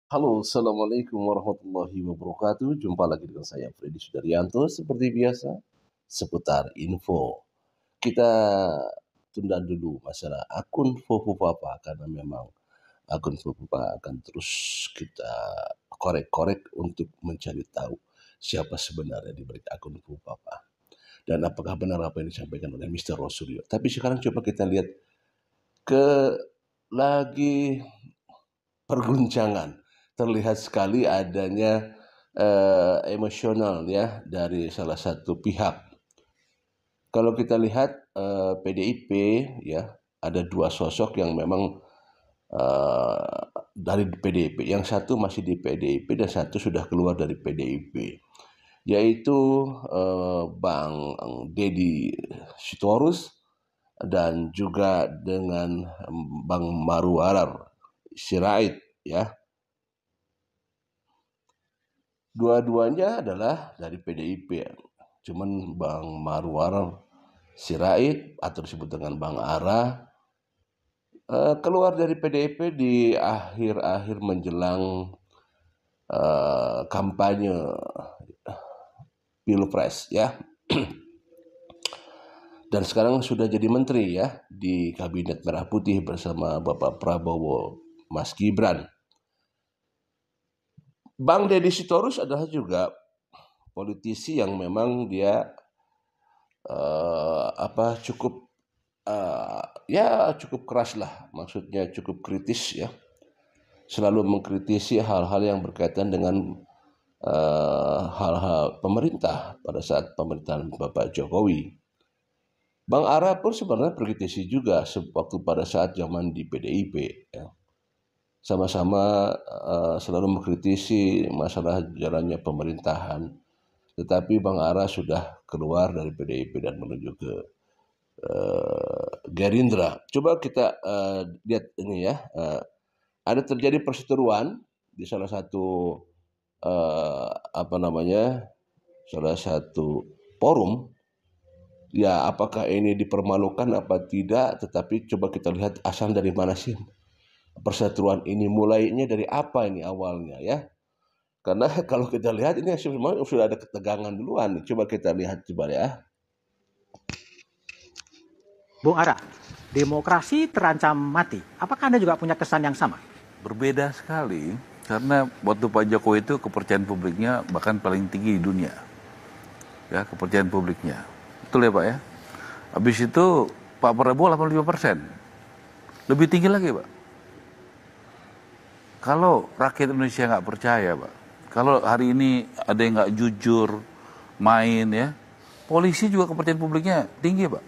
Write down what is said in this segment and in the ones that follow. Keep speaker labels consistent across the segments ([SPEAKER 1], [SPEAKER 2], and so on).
[SPEAKER 1] Halo, Assalamualaikum warahmatullahi wabarakatuh. Jumpa lagi dengan saya Freddy Sudaryanto seperti biasa seputar info. Kita tunda dulu masalah akun Fufu Papa karena memang akun Fufu Papa akan terus kita korek-korek untuk mencari tahu siapa sebenarnya di balik akun Fufu Papa dan apakah benar apa yang disampaikan oleh Mister Rosulio. Tapi sekarang coba kita lihat ke lagi perguncangan. Terlihat sekali adanya emosional ya dari salah satu pihak. Kalau kita lihat PDIP ya ada dua sosok yang memang dari PDIP. Yang satu masih di PDIP dan satu sudah keluar dari PDIP, yaitu Bang Deddy Sitorus dan juga dengan Bang Maruarar Sirait ya. Dua-duanya adalah dari PDIP. Cuman Bang Marwar Sirait atau disebut dengan Bang Ara keluar dari PDIP di akhir-akhir menjelang kampanye Pilpres ya. Dan sekarang sudah jadi menteri ya di Kabinet Merah Putih bersama Bapak Prabowo Mas Gibran. Bang Deddy Sitorus adalah juga politisi yang memang dia cukup cukup keras lah, maksudnya cukup kritis ya, selalu mengkritisi hal-hal yang berkaitan dengan hal-hal pemerintah pada saat pemerintahan Bapak Jokowi. Bang Ara pun sebenarnya berkritisi juga waktu pada saat zaman di PDIP ya. Sama-sama selalu mengkritisi masalah jalannya pemerintahan. Tetapi Bang Ara sudah keluar dari PDIP dan menuju ke Gerindra. Coba kita lihat ini ya. Ada terjadi perseteruan di salah satu salah satu forum. Ya, apakah ini dipermalukan apa tidak? Tetapi coba kita lihat asal dari mana sih perseteruan ini, mulainya dari apa ini awalnya ya. Karena kalau kita lihat ini sebenarnya sudah ada ketegangan duluan. Coba kita lihat coba ya.
[SPEAKER 2] Bung Ara, demokrasi terancam mati. Apakah Anda juga punya kesan yang sama?
[SPEAKER 3] Berbeda sekali, karena waktu Pak Jokowi itu kepercayaan publiknya bahkan paling tinggi di dunia. Ya, kepercayaan publiknya. Betul ya Pak ya? Habis itu Pak Prabowo 85%. Lebih tinggi lagi Pak. Kalau rakyat Indonesia nggak percaya Pak, kalau hari ini ada yang nggak jujur, main ya, polisi juga kepercayaan publiknya tinggi Pak.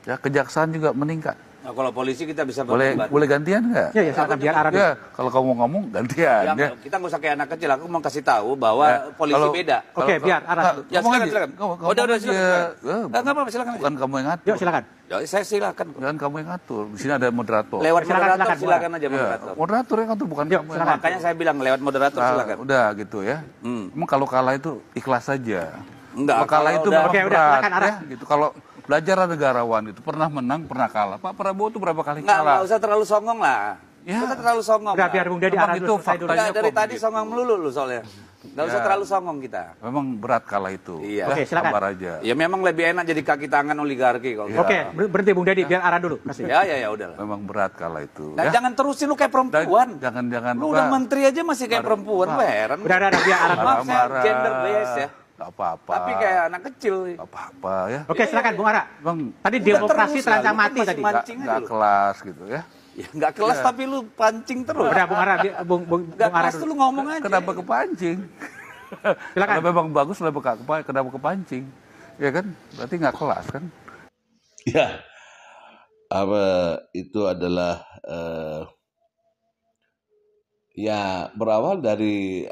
[SPEAKER 3] Ya, kejaksaan juga meningkat.
[SPEAKER 4] Nah, kalau polisi kita bisa
[SPEAKER 3] boleh gantian nggak?
[SPEAKER 2] Ya, silakan biar Ara.
[SPEAKER 3] Ya, kalau kamu ngomong gantian. Ya.
[SPEAKER 4] Kita nggak usah kayak anak kecil. Aku mau kasih tahu bahwa polisi beda.
[SPEAKER 2] Oke, biar Ara.
[SPEAKER 4] Ya silakan. Udah silakan. Nggak apa-apa, silakan.
[SPEAKER 3] Bukan kamu yang ngatur.
[SPEAKER 2] Yuk silakan.
[SPEAKER 4] Ya, saya silakan.
[SPEAKER 3] Bukan kamu yang ngatur. Di sini ada moderator.
[SPEAKER 4] Lewat
[SPEAKER 2] Silakan,
[SPEAKER 4] moderator silakan aja
[SPEAKER 3] Ya,
[SPEAKER 4] moderator.
[SPEAKER 3] moderator yang ngatur bukan
[SPEAKER 2] Yuk,
[SPEAKER 3] kamu.
[SPEAKER 2] silakan.
[SPEAKER 4] Makanya saya bilang lewat moderator silakan.
[SPEAKER 3] Udah gitu ya. Emang kalau kalah itu ikhlas saja.
[SPEAKER 4] Enggak,
[SPEAKER 3] Kalau kalah
[SPEAKER 4] kalau
[SPEAKER 3] itu
[SPEAKER 4] udah-
[SPEAKER 3] memang
[SPEAKER 2] Oke, udah,
[SPEAKER 3] berat,
[SPEAKER 2] silakan, Ara.
[SPEAKER 3] ya, gitu. Kalau belajar negarawan itu pernah menang, pernah kalah. Pak Prabowo itu berapa kali
[SPEAKER 4] Nggak
[SPEAKER 3] kalah?
[SPEAKER 4] usah terlalu songong lah.
[SPEAKER 3] Ya.
[SPEAKER 4] Kita terlalu songong.
[SPEAKER 2] Udah
[SPEAKER 4] lah.
[SPEAKER 2] biar Bung Deddy
[SPEAKER 3] Memang
[SPEAKER 2] Ara
[SPEAKER 3] itu
[SPEAKER 2] dulu selesai dulu.
[SPEAKER 3] faktanya.
[SPEAKER 4] Nggak, dari
[SPEAKER 3] kok
[SPEAKER 4] tadi
[SPEAKER 3] begitu.
[SPEAKER 4] songong melulu lu soalnya. Nggak usah
[SPEAKER 3] Ya.
[SPEAKER 4] terlalu songong kita.
[SPEAKER 3] Memang berat kalah itu.
[SPEAKER 4] Iya.
[SPEAKER 3] Udah,
[SPEAKER 2] Oke, silakan.
[SPEAKER 3] sabar aja.
[SPEAKER 4] Ya memang lebih enak jadi kaki tangan oligarki kalau.
[SPEAKER 2] Oke, berhenti Bung Deddy, biar Ara dulu. Kasih.
[SPEAKER 4] Ya udahlah.
[SPEAKER 3] Memang berat kalah itu.
[SPEAKER 4] Nah,
[SPEAKER 3] ya.
[SPEAKER 4] jangan terusin lu kayak perempuan.
[SPEAKER 3] Jangan
[SPEAKER 4] Lu udah menteri aja masih kayak perempuan, lu heran.
[SPEAKER 2] Udah, biar Ara dulu.
[SPEAKER 4] Maaf, saya
[SPEAKER 3] Marah.
[SPEAKER 4] gender based ya.
[SPEAKER 3] Gak apa-apa.
[SPEAKER 4] Tapi kayak anak kecil.
[SPEAKER 3] Gak apa-apa ya.
[SPEAKER 2] Oke, silakan Bung Ara.
[SPEAKER 3] Bang,
[SPEAKER 2] Tadi
[SPEAKER 4] Udah
[SPEAKER 2] demokrasi
[SPEAKER 4] terus,
[SPEAKER 2] terancam
[SPEAKER 4] lu kan
[SPEAKER 2] mati
[SPEAKER 4] masih
[SPEAKER 2] tadi.
[SPEAKER 4] mancing aja
[SPEAKER 3] gak
[SPEAKER 4] lu.
[SPEAKER 3] kelas gitu ya.
[SPEAKER 4] Ya nggak kelas tapi lu pancing terus.
[SPEAKER 2] Udah Bung Ara, Bung
[SPEAKER 4] Nggak
[SPEAKER 2] Ara
[SPEAKER 4] kelas tuh
[SPEAKER 2] dulu.
[SPEAKER 4] lu ngomong aja.
[SPEAKER 3] Kenapa kepancing?
[SPEAKER 2] Silakan.
[SPEAKER 3] Kalau memang bagus, kenapa kepancing? Ya kan, berarti nggak kelas kan?
[SPEAKER 1] Ya, itu adalah berawal dari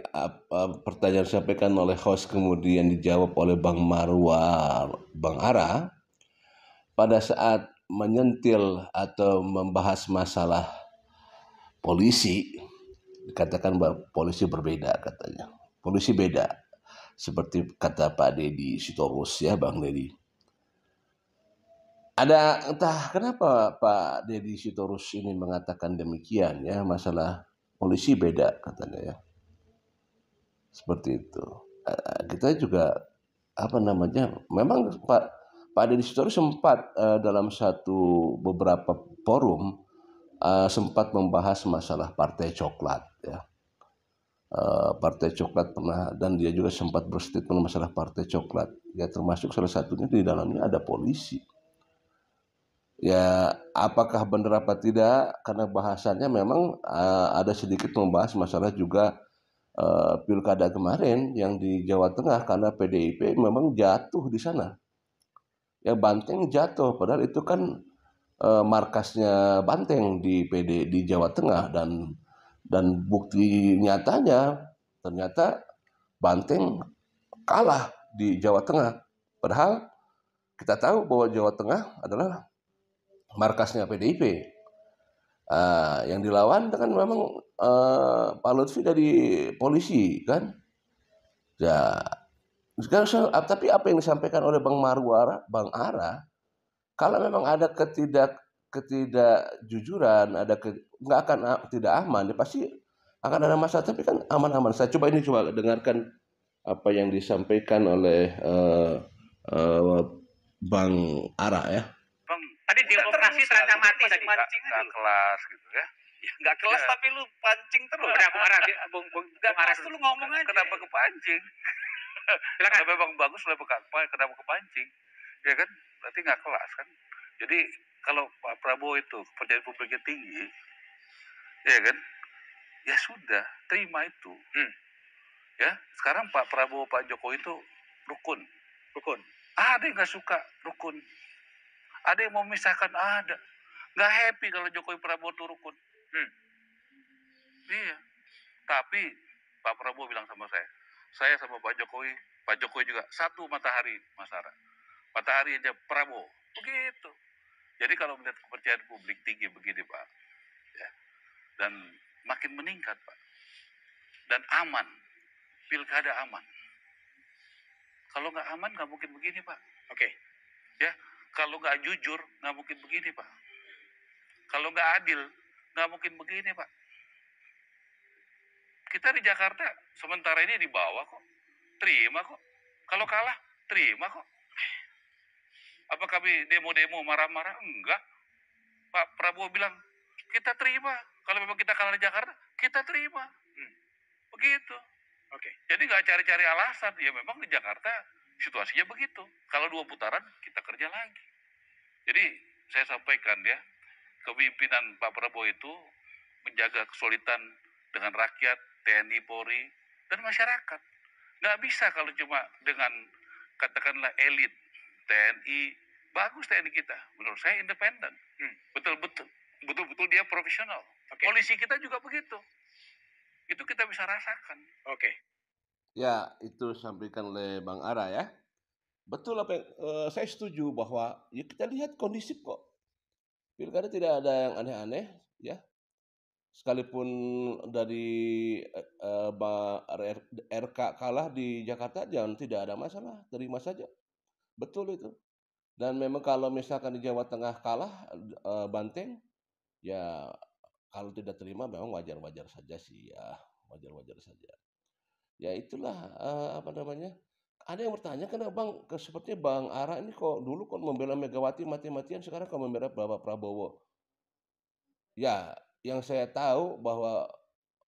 [SPEAKER 1] pertanyaan disampaikan oleh host kemudian dijawab oleh Bang Marwar, Bang Ara pada saat menyentil atau membahas masalah polisi, dikatakan bahwa polisi berbeda katanya. Polisi beda, seperti kata Pak Deddy Sitorus ya, Bang Deddy. Ada entah kenapa Pak Deddy Sitorus ini mengatakan demikian ya, masalah polisi beda katanya ya. Seperti itu. Kita juga memang Pak Deddy Sitorus sempat dalam beberapa forum sempat membahas masalah Partai Coklat ya. Partai Coklat pernah, dan dia juga sempat berstatement masalah Partai Coklat. Ya termasuk salah satunya di dalamnya ada polisi. Ya apakah benar apa tidak, karena bahasannya memang ada sedikit membahas masalah juga pilkada kemarin yang di Jawa Tengah, karena PDIP memang jatuh di sana. Ya Banteng jatuh, padahal itu kan markasnya Banteng di Jawa Tengah, dan bukti nyatanya ternyata Banteng kalah di Jawa Tengah. Padahal kita tahu bahwa Jawa Tengah adalah markasnya PDIP. Yang dilawan kan memang Pak Lutfi dari polisi kan. Ya, tapi apa yang disampaikan oleh Bang Ara, kalau memang ada ketidakjujuran, nggak akan tidak aman, ya pasti akan ada masalah. Tapi kan aman-aman. Saya coba dengarkan apa yang disampaikan oleh Bang Ara ya.
[SPEAKER 5] Bang, tadi demokrasi terancam mati tadi.
[SPEAKER 3] Nggak kelas gitu ya.
[SPEAKER 5] Ya nggak kelas tapi lu pancing terus.
[SPEAKER 3] Udah,
[SPEAKER 5] Bung Ara, nggak kelas tuh lu ngomong aja.
[SPEAKER 3] Kenapa kepancing? Kalau memang bagus kenapa kepancing? Ya kan, berarti nggak kelas kan. Jadi kalau Pak Prabowo itu kepercayaan publiknya tinggi, ya kan, ya sudah terima itu. Ya, sekarang Pak Prabowo Pak Jokowi itu rukun. Ada yang nggak suka rukun, ada yang mau memisahkan, ada nggak happy kalau Jokowi Prabowo itu rukun. Iya, tapi Pak Prabowo bilang sama saya sama Pak Jokowi juga satu matahari, Mas Ara. Matahari aja Prabowo, begitu. Jadi kalau melihat kepercayaan publik tinggi begini Pak, ya, dan makin meningkat Pak, dan aman, pilkada aman. Kalau nggak aman nggak mungkin begini Pak.
[SPEAKER 5] Oke.
[SPEAKER 3] Ya, kalau nggak jujur nggak mungkin begini Pak. Kalau nggak adil nggak mungkin begini Pak. Kita di Jakarta sementara ini di bawah kok, terima kok. Kalau kalah terima kok. Apa kami demo-demo marah-marah? Enggak. Pak Prabowo bilang kita terima. Kalau memang kita kalah di Jakarta, kita terima. Begitu.
[SPEAKER 5] Oke.
[SPEAKER 3] Jadi nggak cari-cari alasan. Ya memang di Jakarta situasinya begitu. Kalau 2 putaran kita kerja lagi. Jadi saya sampaikan ya, kepemimpinan Pak Prabowo itu menjaga kesulitan dengan rakyat, TNI, Polri, dan masyarakat. Nggak bisa kalau cuma dengan katakanlah elit TNI. Bagus TNI kita, menurut saya independen. Betul-betul dia profesional.
[SPEAKER 5] Okay.
[SPEAKER 3] Polisi kita juga begitu. Itu kita bisa rasakan.
[SPEAKER 5] Oke.
[SPEAKER 1] Ya, itu disampaikan oleh Bang Ara ya. Betul apa yang saya setuju bahwa ya kita lihat kondisif kok. Pilkada tidak ada yang aneh-aneh ya. Sekalipun dari RK kalah di Jakarta, jangan tidak ada masalah, terima saja. Betul itu. Dan memang kalau misalkan di Jawa Tengah kalah Banteng, ya kalau tidak terima memang wajar-wajar saja sih ya, wajar-wajar saja. Ya itulah ada yang bertanya kenapa Bang, sepertinya Bang Ara ini kok dulu membela Megawati mati-matian, sekarang kok membela Bapak Prabowo. Ya, yang saya tahu bahwa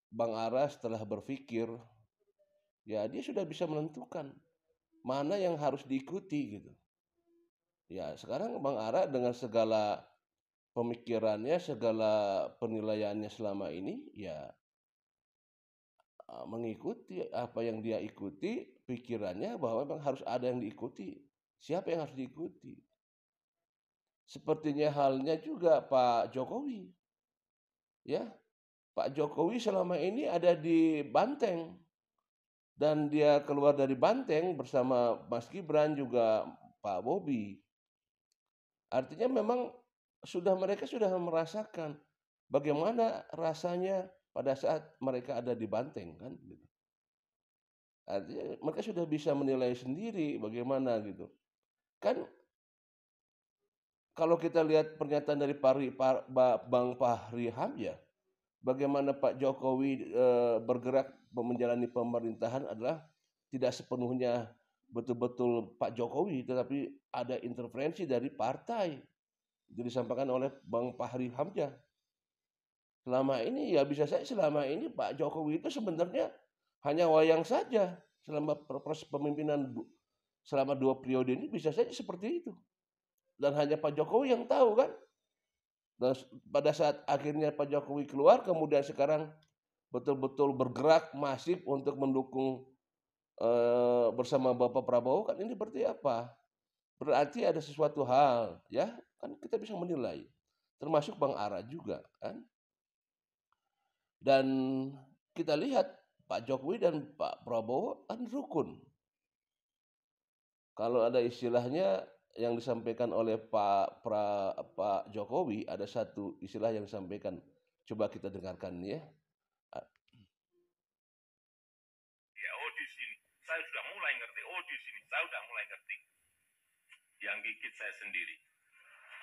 [SPEAKER 1] Bang Ara setelah berpikir, ya dia sudah bisa menentukan mana yang harus diikuti gitu. Ya sekarang Bang Ara dengan segala pemikirannya, segala penilaiannya selama ini, ya mengikuti apa yang dia ikuti, pikirannya bahwa memang harus ada yang diikuti. Siapa yang harus diikuti? Sepertinya halnya juga Pak Jokowi. Ya, Pak Jokowi selama ini ada di Banteng. Dan dia keluar dari Banteng bersama Mas Gibran juga Pak Bobi. Artinya memang mereka sudah merasakan bagaimana rasanya pada saat mereka ada di Banteng kan gitu. Artinya mereka sudah bisa menilai sendiri bagaimana gitu. Kan kalau kita lihat pernyataan dari Bang Fahri Hamzah bagaimana Pak Jokowi bergerak menjalani pemerintahan adalah tidak sepenuhnya betul-betul Pak Jokowi, tetapi ada intervensi dari partai. Itu disampaikan oleh Bang Fahri Hamzah. Selama ini ya bisa saja selama ini Pak Jokowi itu sebenarnya hanya wayang saja selama proses pemimpinan selama 2 periode ini, bisa saja seperti itu. Dan hanya Pak Jokowi yang tahu kan. Dan pada saat akhirnya Pak Jokowi keluar, kemudian sekarang betul-betul bergerak masif untuk mendukung bersama Bapak Prabowo, kan ini berarti apa? Berarti ada sesuatu hal, ya kan kita bisa menilai. Termasuk Bang Ara juga kan. Dan kita lihat Pak Jokowi dan Pak Prabowo kan rukun. Kalau ada istilahnya yang disampaikan oleh Pak Jokowi, ada satu istilah yang disampaikan. Coba kita dengarkan ya.
[SPEAKER 6] Ya, oh di sini saya sudah mulai ngerti. Oh di sini saya sudah mulai ngerti. Yang gigit saya sendiri.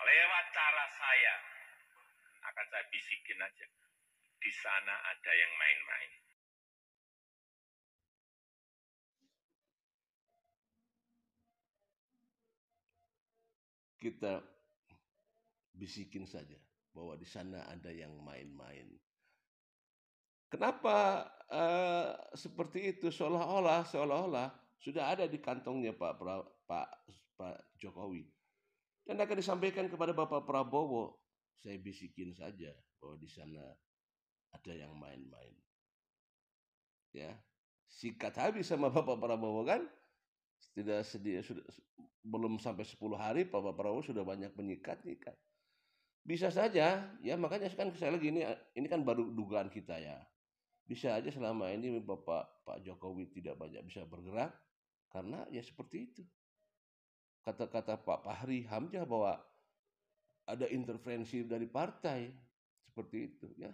[SPEAKER 6] Lewat cara saya akan saya bisikin aja. Di sana ada yang main-main.
[SPEAKER 1] Kita bisikin saja bahwa di sana ada yang main-main. Kenapa seperti itu, seolah-olah sudah ada di kantongnya Pak Jokowi, dan akan disampaikan kepada Bapak Prabowo. Saya bisikin saja bahwa di sana ada yang main-main. Ya, sikat habis sama Bapak Prabowo kan? Sudah belum sampai 10 hari Bapak Prabowo sudah banyak menyikat. Bisa saja, ya makanya kan saya lagi ini kan baru dugaan kita ya. Bisa aja selama ini Pak Jokowi tidak banyak bisa bergerak karena ya seperti itu. Kata-kata Pak Fahri Hamzah bahwa ada intervensi dari partai seperti itu ya.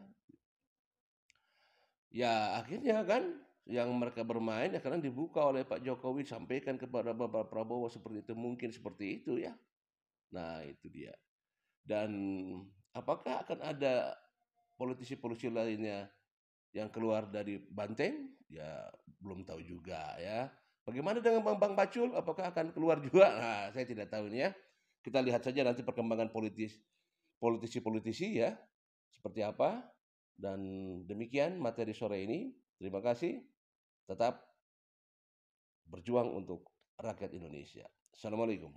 [SPEAKER 1] Ya akhirnya kan yang mereka bermain ya karena dibuka oleh Pak Jokowi, sampaikan kepada Bapak Prabowo seperti itu, mungkin seperti itu ya. Nah itu dia. Dan apakah akan ada politisi-politisi lainnya yang keluar dari Banteng? Ya belum tahu juga ya. Bagaimana dengan Bang Pacul? Apakah akan keluar juga? Nah, saya tidak tahu ini ya. Kita lihat saja nanti perkembangan politisi-politisi ya seperti apa. Dan demikian materi sore ini. Terima kasih. Tetap berjuang untuk rakyat Indonesia. Assalamualaikum.